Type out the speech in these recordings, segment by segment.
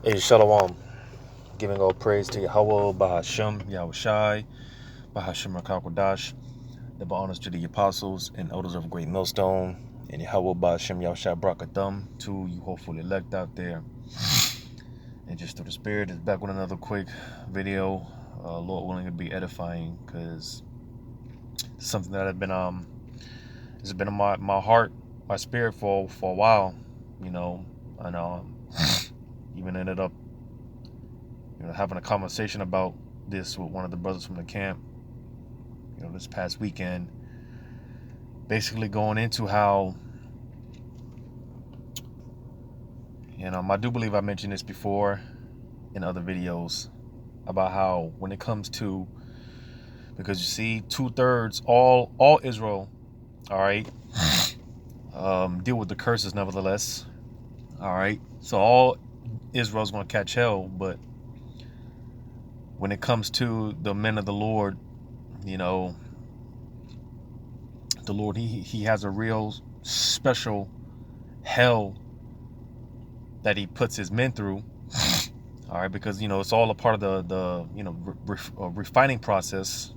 Hey, Shalom. Giving all praise to Yahweh, Bahashem, Yahushai, Bahashem Rakakwadash. The honors to the apostles and elders of Great Millstone, and Yahweh, Bahashem, Yahushai, Brakathum, to you hopefully elect out there. And just through the Spirit, is back with another quick video. Lord willing, to be edifying, because it's something that it's been in my heart, my spirit for a while, and even ended up having a conversation about this with one of the brothers from the camp, this past weekend, basically going into how, I do believe I mentioned this before in other videos about how when it comes to, because you see 2/3 all Israel, all right, deal with the curses nevertheless, all right, so all Israel's going to catch hell, but when it comes to the men of the Lord, the Lord, he has a real special hell that he puts his men through, all right, because it's all a part of the refining process,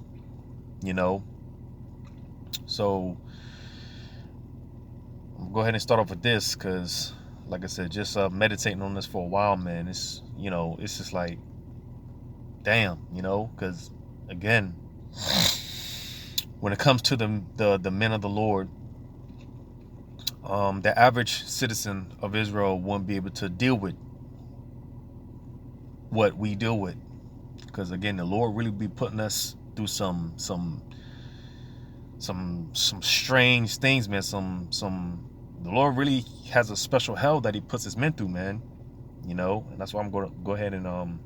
so I'll go ahead and start off with this, because like I said, just meditating on this for a while, man, it's it's just like, damn, because again, when it comes to the men of the Lord, the average citizen of Israel wouldn't be able to deal with what we deal with, because again, the Lord really be putting us through some strange things, man. The Lord really has a special hell that he puts his men through, man. And that's why I'm going to go ahead and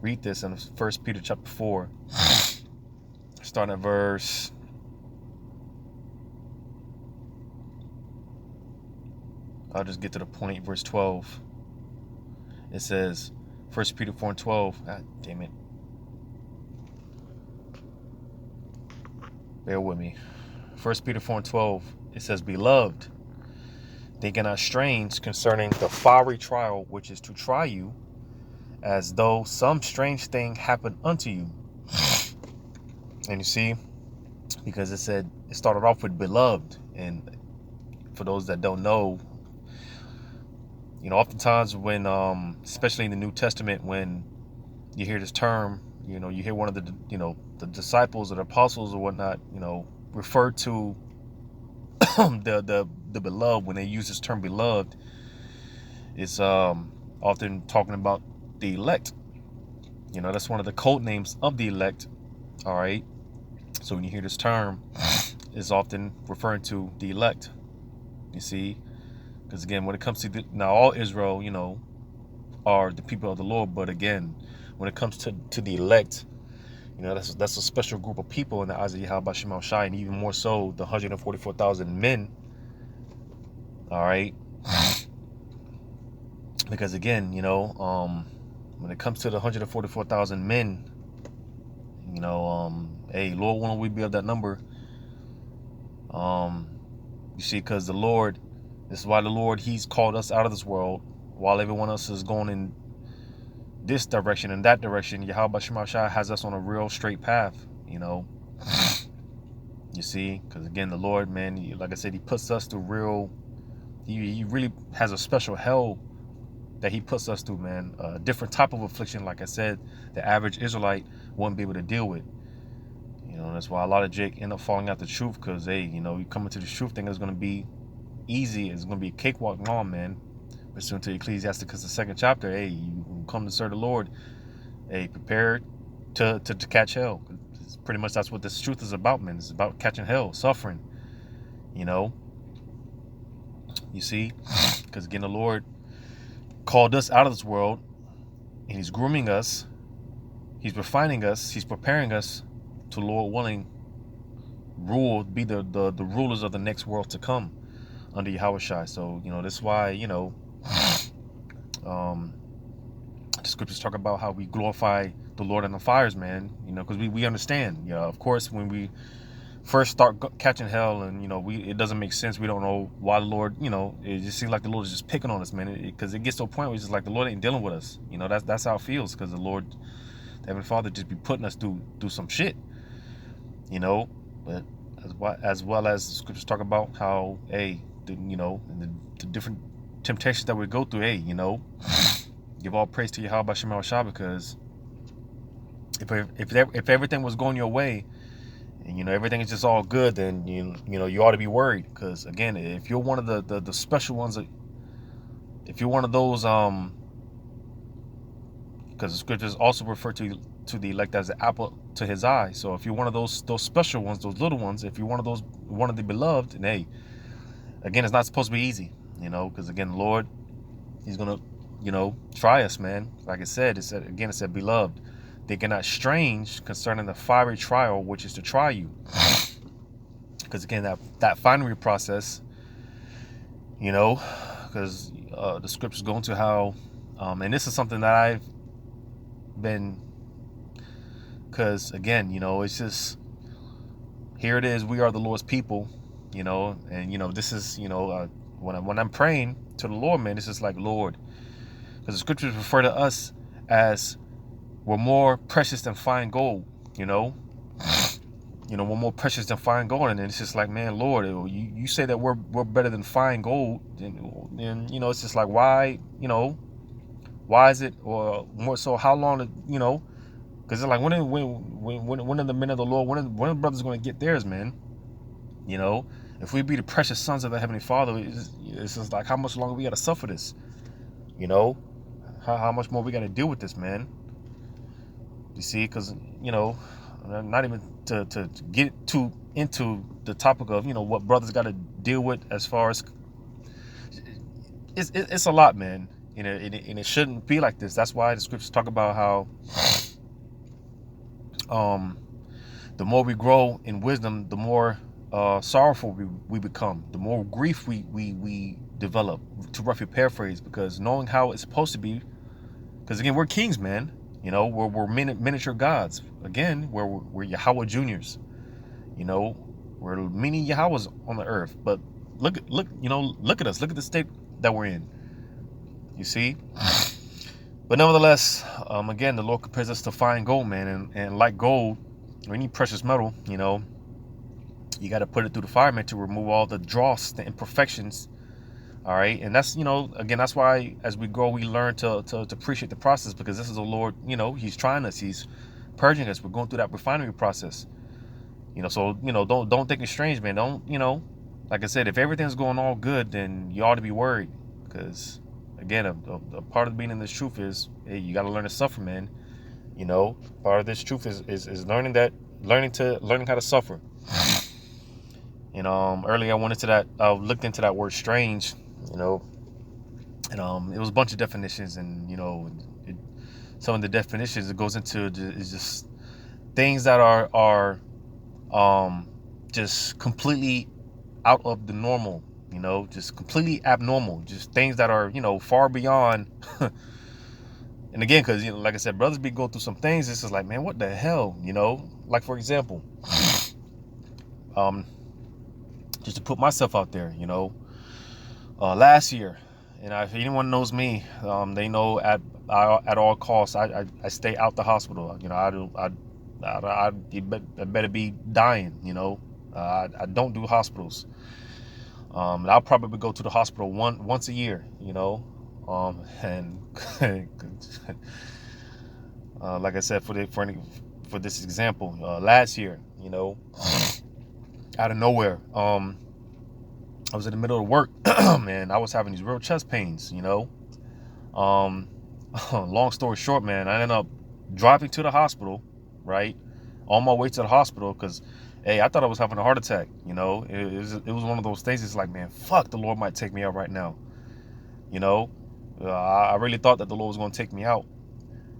read this in 1 Peter chapter 4, starting at verse, I'll just get to the point, verse 12. It says, 1 Peter 4 and 12. God damn it. Bear with me. 1 Peter 4 and 12. It says, Beloved, thinking not strange concerning the fiery trial which is to try you, as though some strange thing happened unto you. And you see, because it started off with beloved. And for those that don't know, oftentimes when, especially in the New Testament, when you hear this term, you hear one of the disciples or the apostles or whatnot, refer to the beloved. When they use this term beloved, it's often talking about the elect. That's one of the code names of the elect. All right. So when you hear this term, it's often referring to the elect. You see, because again, when it comes to now all Israel, are the people of the Lord. But again, when it comes to the elect, that's a special group of people in the eyes of Yahweh Shema Shai, and even more so the 144,000 men. All right. Because again, when it comes to the 144,000 men, hey, Lord, when we be of that number? You see, because the Lord, this is why the Lord, he's called us out of this world, while everyone else is going in this direction and that direction. Yahweh Shema Shai has us on a real straight path, You see, because again, the Lord, man, like I said, he puts us through real, he really has a special hell that he puts us through, man. A different type of affliction, like I said, the average Israelite wouldn't be able to deal with. That's why a lot of Jake end up falling out the truth, because, hey, you come into the truth thinking it's going to be easy, it's going to be a cakewalk. No, man. Pursuant to Ecclesiasticus, the 2nd chapter, hey, you come to serve the Lord, hey, prepare to catch hell. It's pretty much that's what this truth is about, man. It's about catching hell, suffering, You see? Because, again, the Lord called us out of this world, and he's grooming us, he's refining us, he's preparing us to, Lord willing, be the rulers of the next world to come under Yahweh Shai. So that's why the scriptures talk about how we glorify the Lord in the fires, man. Because we understand, of course, when we first start catching hell, and it doesn't make sense. We don't know why the Lord, it just seems like the Lord is just picking on us, man. Because it gets to a point where it's just like the Lord ain't dealing with us. That's how it feels, because the Lord, the Heavenly Father, just be putting us through some shit. But as well as the scriptures talk about how, hey, and the different temptations that we go through, hey, give all praise to Yahweh Shema Shah, because if everything was going your way, and everything is just all good, then you ought to be worried, because again, if you're one of the special ones, if you're one of those, because the scriptures also refer to the elect as the apple to his eye. So if you're one of those special ones, those little ones, if you're one of the beloved, and hey, again, it's not supposed to be easy, because again, the Lord, he's gonna try us, man. Like I said, it said beloved, they cannot strange concerning the fiery trial which is to try you. Because again, that finery process, because the scriptures go into how, and this is something that I've been, because again, it's just, here it is, we are the Lord's people, and this is, when I'm praying to the Lord, man, it's just like, Lord, because the scriptures refer to us as we're more precious than fine gold, we're more precious than fine gold, and it's just like, man, Lord, you say that we're better than fine gold, and it's just like, why is it, or more so, how long, because it's like, when are the men of the Lord, when are the brothers going to get theirs, man? If we be the precious sons of the Heavenly Father, it's just like, how much longer we got to suffer this? How much more we got to deal with this, man? You see, because not even to get into the topic of what brothers got to deal with, as far as it's a lot, man. And it shouldn't be like this. That's why the scriptures talk about how the more we grow in wisdom, the more sorrowful we become, the more grief we develop, to roughly paraphrase, because knowing how it's supposed to be, because again, we're kings, man. We're miniature gods. Again, we're Yahweh juniors. We're mini Yahwehs on the earth. But look at us. Look at the state that we're in. You see? But nevertheless, again, the Lord compares us to fine gold, man. And like gold, or any precious metal, you got to put it through the fire, man, to remove all the dross, the imperfections. All right, and that's, again, that's why as we grow, we learn to appreciate the process, because this is the Lord, he's trying us, he's purging us. We're going through that refinery process, so, don't think it's strange, man. Don't, like I said, if everything's going all good, then you ought to be worried, because again, a part of being in this truth is, hey, you got to learn to suffer, man. Part of this truth is learning how to suffer. Earlier I looked into that word strange, and it was a bunch of definitions, and some of the definitions it goes into is just things that are just completely out of the normal, just completely abnormal, just things that are far beyond. And again, because like I said, brothers be going through some things, it's just like, man, what the hell, like, for example, just to put myself out there, last year, and if anyone knows me, they know at all costs, I stay out the hospital. I better be dying. I don't do hospitals. And I'll probably go to the hospital once a year. And like I said, for this example, last year, out of nowhere, I was in the middle of work, man. I was having these real chest pains, long story short, man, I ended up driving to the hospital, right? On my way to the hospital, because, hey, I thought I was having a heart attack, It was one of those things. It's like, man, fuck, the Lord might take me out right now, I really thought that the Lord was going to take me out,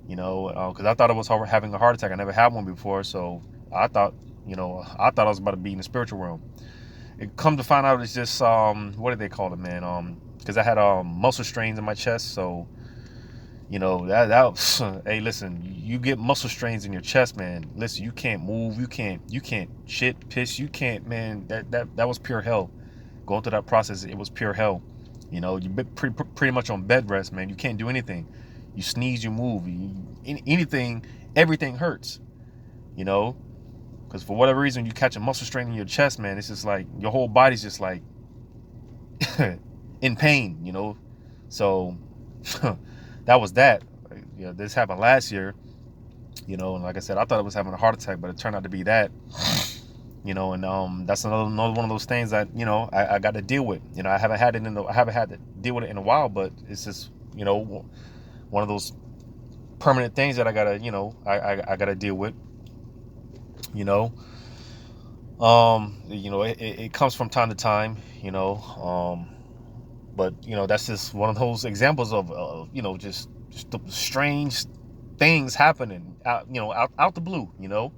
because I thought I was having a heart attack. I never had one before, so I thought I was about to be in the spiritual realm. It come to find out, it's just what do they call it, man? Because I had muscle strains in my chest, so You know, that hey, listen, you get muscle strains in your chest, man. Listen, you can't move, you can't shit, piss, you can't, man. That was pure hell. Going through that process, it was pure hell. You know, you've been pretty much on bed rest, man. You can't do anything. You sneeze, you move, anything, everything hurts. You know, because for whatever reason you catch a muscle strain in your chest, man. It's just like your whole body's just like in pain. You know, so that was that. You know, this happened last year. You know, and like I said, I thought I was having a heart attack, but it turned out to be that. You know, and that's another one of those things that, you know, I got to deal with. You know, I haven't had to deal with it in a while, but it's just, you know, one of those permanent things that I gotta, you know, I gotta deal with. You know, it comes from time to time. You know, but you know, that's just one of those examples of you know, just the strange things happening out, you know, out the blue. You know,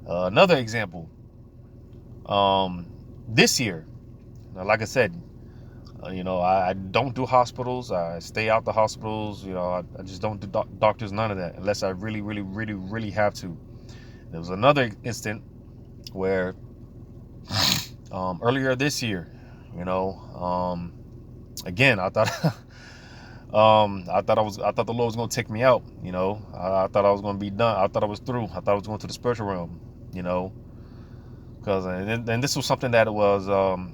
another example. This year, like I said, you know, I don't do hospitals. I stay out the hospitals. You know, I just don't do doctors, none of that, unless I really, really, really, really have to. There was another instant where earlier this year, you know, again, I thought, I thought the Lord was gonna take me out. You know, I thought I was gonna be done. I thought I was through. I thought I was going to the spiritual realm. You know, because and this was something that was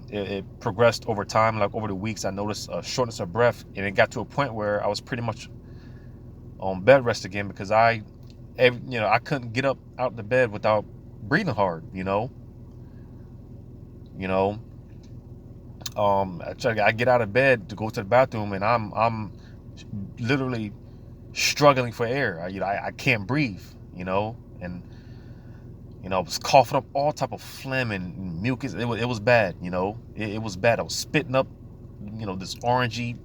it progressed over time. Like over the weeks, I noticed a shortness of breath, and it got to a point where I was pretty much on bed rest again because you know, I couldn't get up out the bed without breathing hard. You know, I get out of bed to go to the bathroom, and I'm literally struggling for air. I can't breathe. You know, and you know, I was coughing up all type of phlegm and mucus. It was bad. You know, it was bad. I was spitting up, you know, this orangey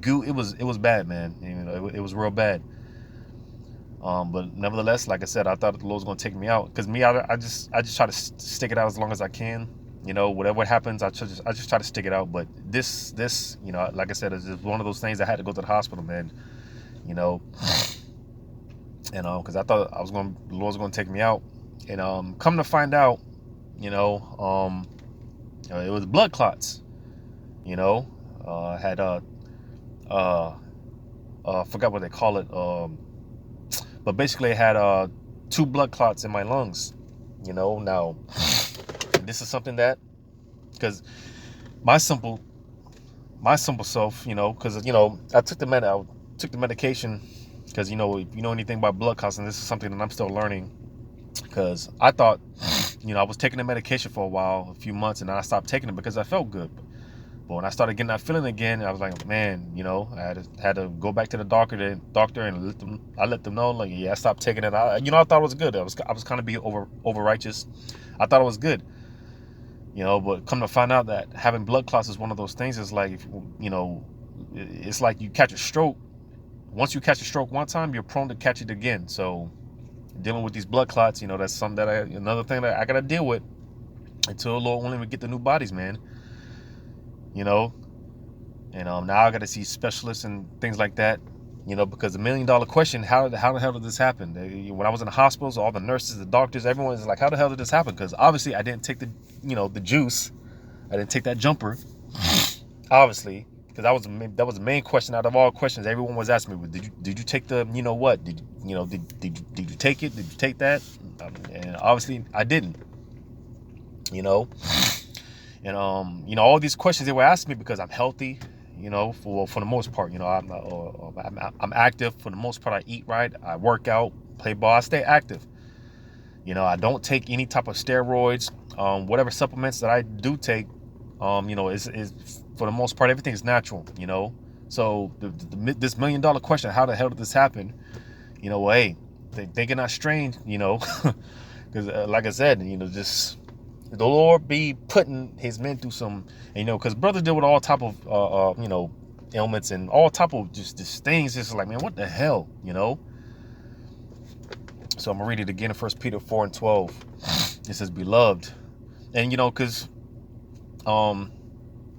goo. It was bad, man. You know, it was real bad. But nevertheless, like I said, I thought the Lord was gonna take me out. Cause me, I just try to stick it out as long as I can. You know, whatever happens, I just try to stick it out. But this, you know, like I said, is one of those things I had to go to the hospital, man. You know, and cause I thought the Lord was gonna take me out, and come to find out, you know, it was blood clots. You know, I had forgot what they call it. But basically, I had 2 blood clots in my lungs. You know, now this is something that, because my simple self, you know, because you know, I took the medication, because you know, if you know anything about blood clots, and this is something that I'm still learning, because I thought, you know, I was taking the medication for a few months, and then I stopped taking it because I felt good. But when I started getting that feeling again, I was like, man, you know, I had to go back to the doctor and let them know, like, yeah, I stopped taking it. I thought it was good. I was kind of being over righteous. I thought it was good, you know, but come to find out that having blood clots is one of those things. It's like, you know, it's like you catch a stroke. Once you catch a stroke one time, you're prone to catch it again. So dealing with these blood clots, you know, that's another thing that I gotta deal with until the Lord willing we get the new bodies, man. You know, and now I got to see specialists and things like that, you know, because the $1 million question: how the hell did this happen? When I was in the hospitals, all the nurses, the doctors, everyone's like, how the hell did this happen? Because obviously I didn't take the juice. I didn't take that jumper, obviously, because that was the main question out of all questions everyone was asking me. Did you take the, you know what? Did you take it? Did you take that? And obviously I didn't. You know. And you know, all these questions they were asking me because I'm healthy, you know, for the most part. You know, I'm active for the most part. I eat right, I work out, play ball, I stay active. You know, I don't take any type of steroids. Whatever supplements that I do take, you know, is for the most part everything is natural. You know, so this $1 million question: how the hell did this happen? You know, well, hey, thinking not strange. You know, because like I said, you know, just the Lord be putting his men through some, you know, because brothers deal with all type of, you know, ailments and all type of just things. It's like, man, what the hell, you know? So I'm going to read it again in 1 Peter 4:12. It says, beloved. And, you know, because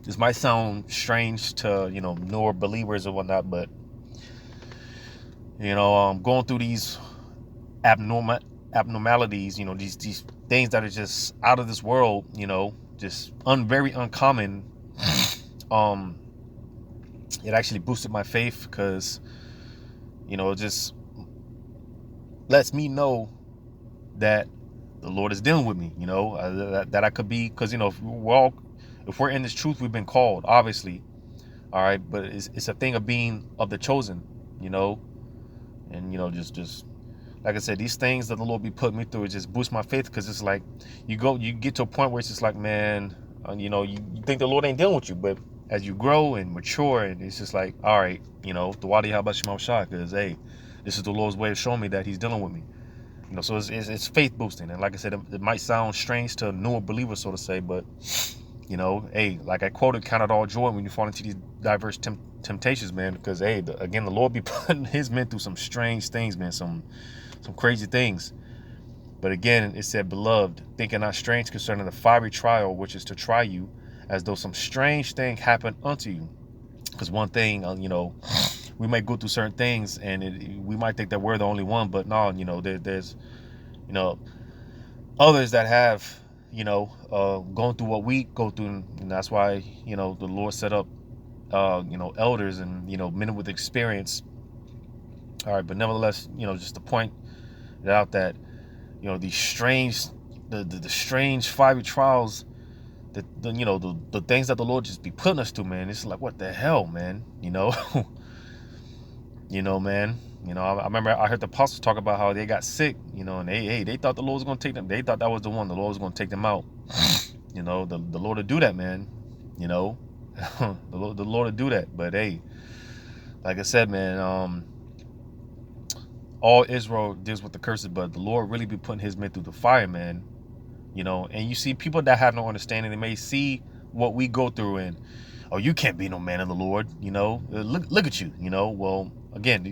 this might sound strange to, you know, newer believers or whatnot, but going through these abnormalities, these things that are just out of this world, just very uncommon. um it actually boosted my faith because it just lets me know that the Lord is dealing with me, that I could be, because if we're in this truth, we've been called, obviously. All right, but it's a thing of being of the chosen, and just like I said, these things that the Lord be putting me through, it just boosts my faith, because it's like you get to a point where it's just like, man, you think the Lord ain't dealing with you, but as you grow and mature, and it's just like, all right, the wadi how about Shema Shah, because hey, this is the Lord's way of showing me that He's dealing with me. So it's faith boosting, and like I said, it might sound strange to newer believers, so to say, but hey, like I quoted, count it all joy when you fall into these diverse temptations, man, because hey, again, the Lord be putting His men through some strange things, man, some crazy things. But again, it said, beloved, thinking not strange concerning the fiery trial, which is to try you, as though some strange thing happened unto you. Because one thing, we might go through certain things, and we might think that we're the only one, but no, there's others that have gone through what we go through, and that's why the Lord set up elders and men with experience. All right, but nevertheless, just to point it out that these strange, the strange fiery trials, the things that the Lord just be putting us through, man. It's like, what the hell, man? Man. I remember I heard the apostles talk about how they got sick, and they thought the Lord was going to take them. They thought that was the one. The Lord was going to take them out. The Lord will do that, man. The Lord will do that. But hey, like I said, man, all Israel deals with the curses, but the Lord really be putting His men through the fire, man. And you see people that have no understanding. They may see what we go through, and oh, you can't be no man of the Lord. Look at you. Well, again,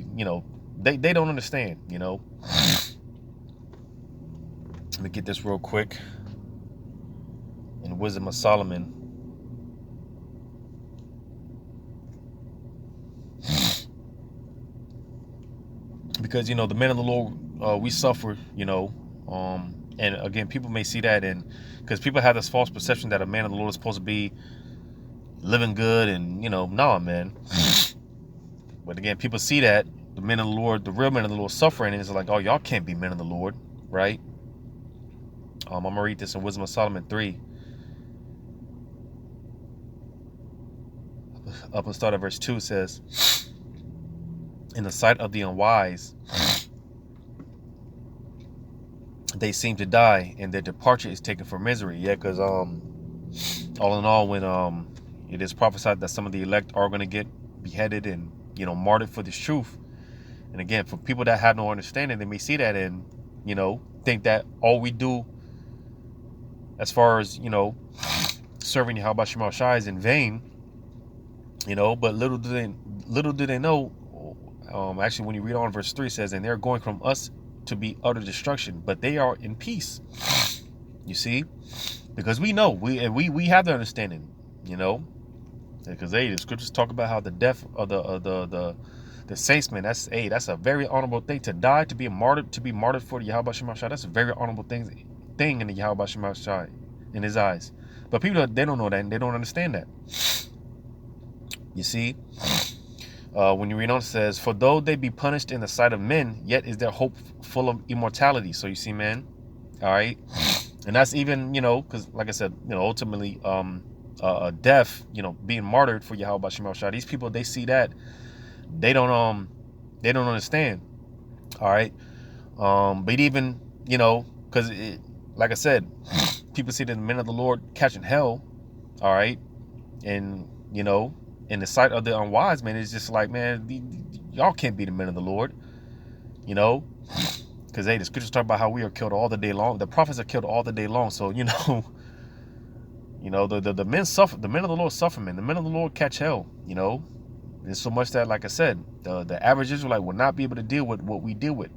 they don't understand. Let me get this real quick. In Wisdom of Solomon, because the men of the Lord, we suffer. And again, people may see that, and because people have this false perception that a man of the Lord is supposed to be living good, and nah, man. But again, people see that the men of the Lord, the real men of the Lord, suffering, and it's like, oh, y'all can't be men of the Lord, right? I'm gonna read this in Wisdom of Solomon 3, up and start at verse 2. It says, in the sight of the unwise, they seem to die, and their departure is taken for misery. Yeah, because all in all, when it is prophesied that some of the elect are going to get beheaded and martyred for this truth. And again, for people that have no understanding, they may see that and think that all we do as far as serving Yahweh Shema Shai is in vain. But little do they know. Actually, when you read on verse 3, it says, and they're going from us to be utter destruction, but they are in peace. You see, because we know we have the understanding, because the scriptures talk about how the death of the saints, man, that's a very honorable thing to die, to be martyred for the Yahweh Shema Shai. That's a very honorable thing in the Yahweh Shema Shai, in His eyes. But people, they don't know that, and they don't understand that. You see, when you read on, it says, for though they be punished in the sight of men, yet is their hope full of immortality. So you see, man, all right, and that's even because like I said, ultimately, death, being martyred for Yahweh Shema Shai. These people, they see that, they don't understand. All right, but even because like I said, people see the men of the Lord catching hell. All right, and in the sight of the unwise, man, it's just like, man, y'all can't be the men of the Lord, because the scriptures talk about how we are killed all the day long. The prophets are killed all the day long. So the men suffer. The men of the Lord suffer, man. The men of the Lord catch hell. It's so much that, like I said, the average Israelite will not be able to deal with what we deal with.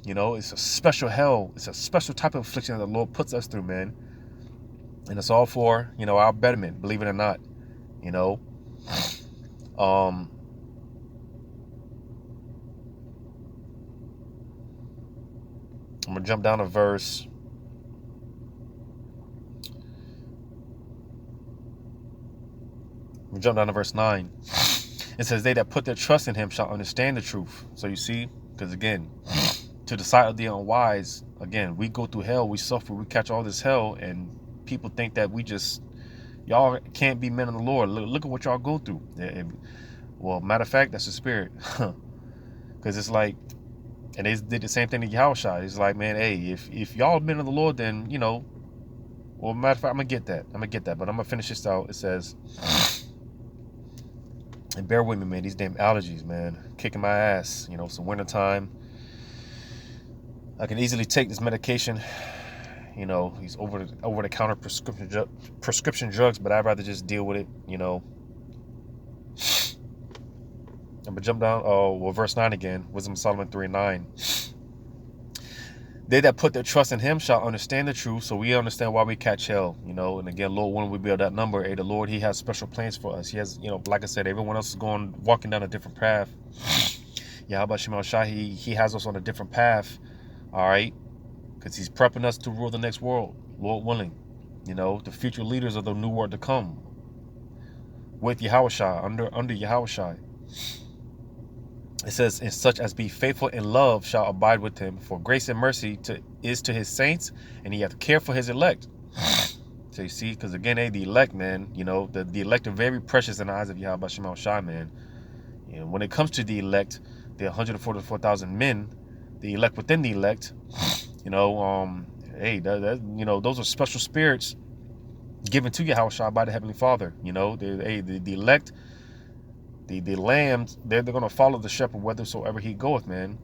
It's a special hell. It's a special type of affliction that the Lord puts us through, man. And it's all for our betterment, believe it or not. I'm going to jump down to verse. We jump down to verse 9. It says, they that put their trust in him shall understand the truth. So you see, because again, to the sight of the unwise, again, we go through hell, we suffer, we catch all this hell, and people think that y'all can't be men of the Lord. Look at what y'all go through. Well, matter of fact, that's the spirit. Because it's like, and they did the same thing to Yahushua. It's like, man, hey, if y'all men of the Lord, then, well, matter of fact, I'm going to get that. But I'm going to finish this out. It says, and bear with me, man, these damn allergies, man, kicking my ass. It's the winter time. I can easily take this medication. These over-the-counter prescription drugs, but I'd rather just deal with it. I'm gonna jump down. Verse 9 again. Wisdom of Solomon 3:9. They that put their trust in him shall understand the truth. So we understand why we catch hell. And again, Lord, when we build that number, the Lord, he has special plans for us. He has, like I said, everyone else is walking down a different path. Yahweh Shema Shai, he has us on a different path. All right, because he's prepping us to rule the next world, Lord willing. The future leaders of the new world to come with Yahushua, under Yahushua. It says, and such as be faithful in love shall abide with him, for grace and mercy is to his saints, and he hath care for his elect. So you see, because again, the elect, man, the elect are very precious in the eyes of Yahweh Shema Shai, man. When it comes to the elect, the 144,000 men, the elect within the elect, hey, those are special spirits given to Yahushua by the Heavenly Father. The elect, the lambs, they're going to follow the shepherd whithersoever he goeth, man,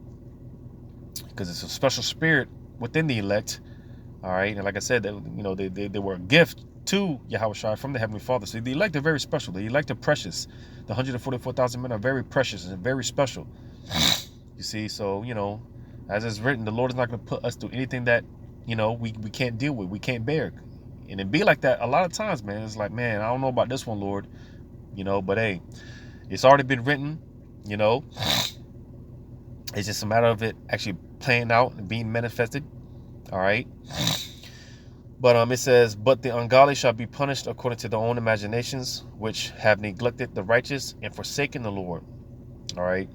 because it's a special spirit within the elect. All right, and like I said, they were a gift to Yahushua from the Heavenly Father. So the elect are very special. The elect are precious. The 144,000 men are very precious and very special. You see, so as it's written, the Lord is not going to put us through anything that we can't deal with, we can't bear. And it be like that a lot of times, man. It's like, man, I don't know about this one, Lord, but hey, it's already been written. It's just a matter of it actually playing out and being manifested. All right. But it says, but the ungodly shall be punished according to their own imaginations, which have neglected the righteous and forsaken the Lord. All right.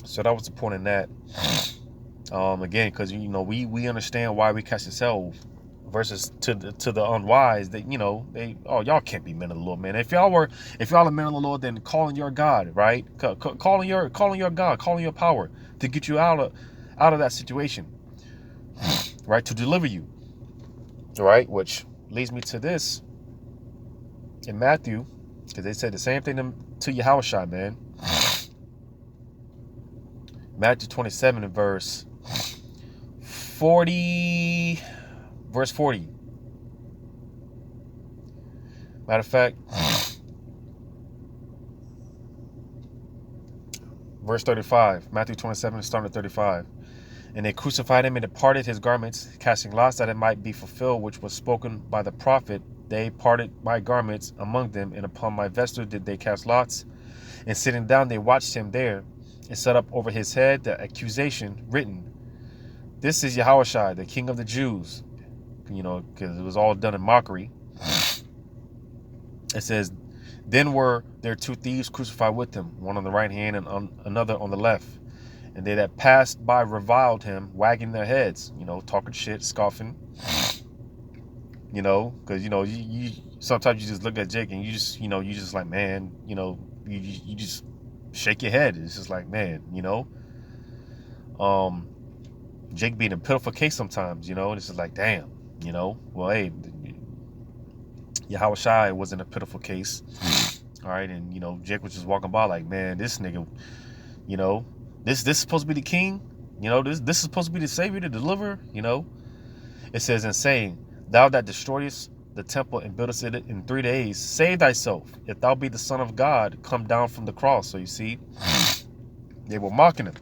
So that was the point in that. Again, because we understand why we catch this hell, versus to the unwise that y'all can't be men of the Lord, man. If y'all are men of the Lord, then calling your God, right? Calling your God, calling your power to get you out of that situation, right? To deliver you, right? Which leads me to this in Matthew, because they said the same thing to Yahushua, man. Matthew 27 and verse 40. Verse 40. Matter of fact, verse 35. Matthew 27, starting at 35. And they crucified him and departed his garments, casting lots that it might be fulfilled, which was spoken by the prophet. They parted my garments among them, and upon my vesture did they cast lots. And sitting down, they watched him there, and set up over his head the accusation written, this is Yahushua, the King of the Jews. Because it was all done in mockery. It says, then were there two thieves crucified with him, one on the right hand and another on the left. And they that passed by reviled him, wagging their heads, talking shit, scoffing. Because, you sometimes you just look at Jake and you just like, man, you just shake your head. It's just like, man, Jake being a pitiful case sometimes, it's just like, damn. Well, hey, Yahushua was in a pitiful case. All right, and Jake was just walking by like, man, this nigga, this is supposed to be the king. This is supposed to be the savior, the deliverer. It says, and saying, thou that destroyest the temple and buildest it in 3 days, save thyself. If thou be the Son of God, come down from the cross. So you see, they were mocking him.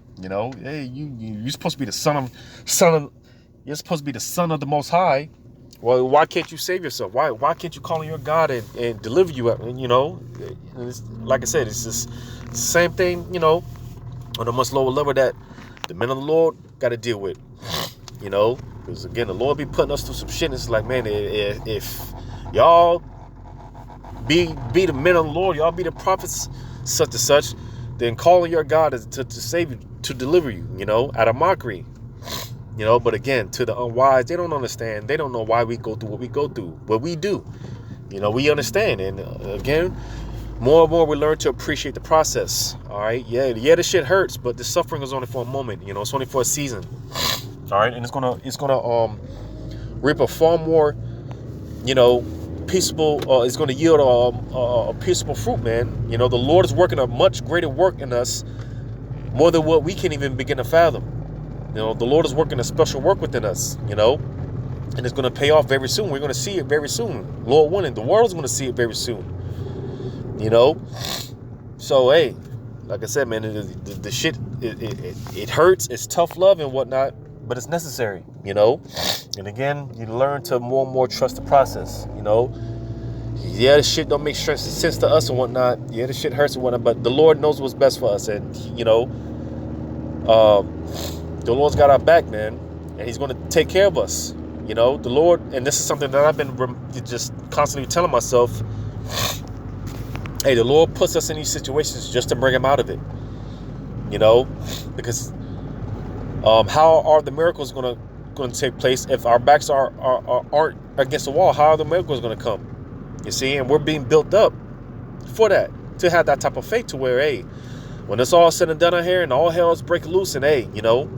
Hey, you're supposed to be the son of. You're supposed to be the Son of the Most High. Well, why can't you save yourself? Why can't you call on your God and deliver you? And it's, like I said, it's just the same thing, on a much lower level that the men of the Lord got to deal with. You know, because again, the Lord be putting us through some shit. And it's like, man, if y'all be the men of the Lord, y'all be the prophets, such and such, then calling your God to save you, to deliver you, you know, out of mockery. You know, but again, to the unwise, they don't understand. They don't know why we go through what we go through. But we do. You know, we understand. And again, more and more we learn to appreciate the process. All right. Yeah, the shit hurts, but the suffering is only for a moment. You know, it's only for a season. All right. And it's gonna reap a far more, you know, peaceable, it's going to yield a peaceable fruit, man. You know, the Lord is working a much greater work in us, more than what we can even begin to fathom. You know, the Lord is working a special work within us, you know, and it's going to pay off very soon. We're going to see it very soon. Lord willing, the world's going to see it very soon, you know. So, hey, like I said, man, the shit, it hurts. It's tough love and whatnot, but it's necessary, you know. And again, you learn to more and more trust the process, you know. Yeah, this shit don't make sense to us and whatnot. Yeah, this shit hurts and whatnot, but the Lord knows what's best for us. And, you know, the Lord's got our back, man. And he's going to take care of us. You know, the Lord, and this is something that I've been just constantly telling myself. Hey, the Lord puts us in these situations just to bring him out of it. You know, because how are the miracles going to take place if our backs aren't against the wall? How are the miracles going to come? You see, and we're being built up for that, to have that type of faith to where, hey, when it's all said and done out here and all hell is breaking loose, and hey, you know,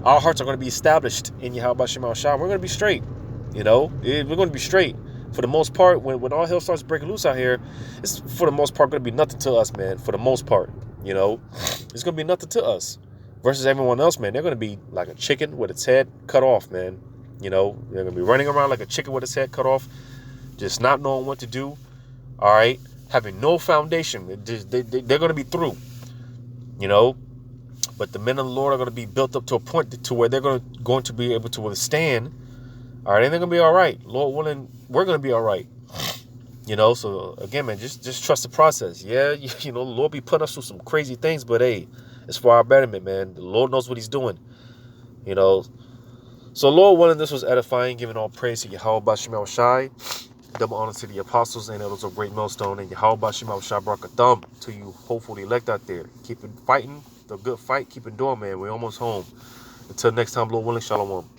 our hearts are going to be established in Yahweh Shema Shah. We're going to be straight, you know, we're going to be straight. For the most part, when all hell starts breaking loose out here, it's for the most part going to be nothing to us, man. For the most part, you know, it's going to be nothing to us versus everyone else, man. They're going to be like a chicken with its head cut off, man. You know, they're going to be running around like a chicken with its head cut off, just not knowing what to do, all right, having no foundation. They're going to be through, you know, but the men of the Lord are going to be built up to a point to where they're going to be able to withstand, all right, and they're going to be all right. Lord willing, we're going to be all right, you know. So again, man, just trust the process. Yeah, you know, the Lord be putting us through some crazy things, but hey, it's for our betterment, man. The Lord knows what he's doing, you know. So Lord willing, this was edifying, giving all praise to Yahweh Bashim Shai. Double honor to the apostles and elders of Great Millstone, and Yahweh Shema Shah Barakatham to you hopefully elect out there. Keep it fighting, the good fight, keep it doing, man. We're almost home. Until next time, Lord willing, shalom.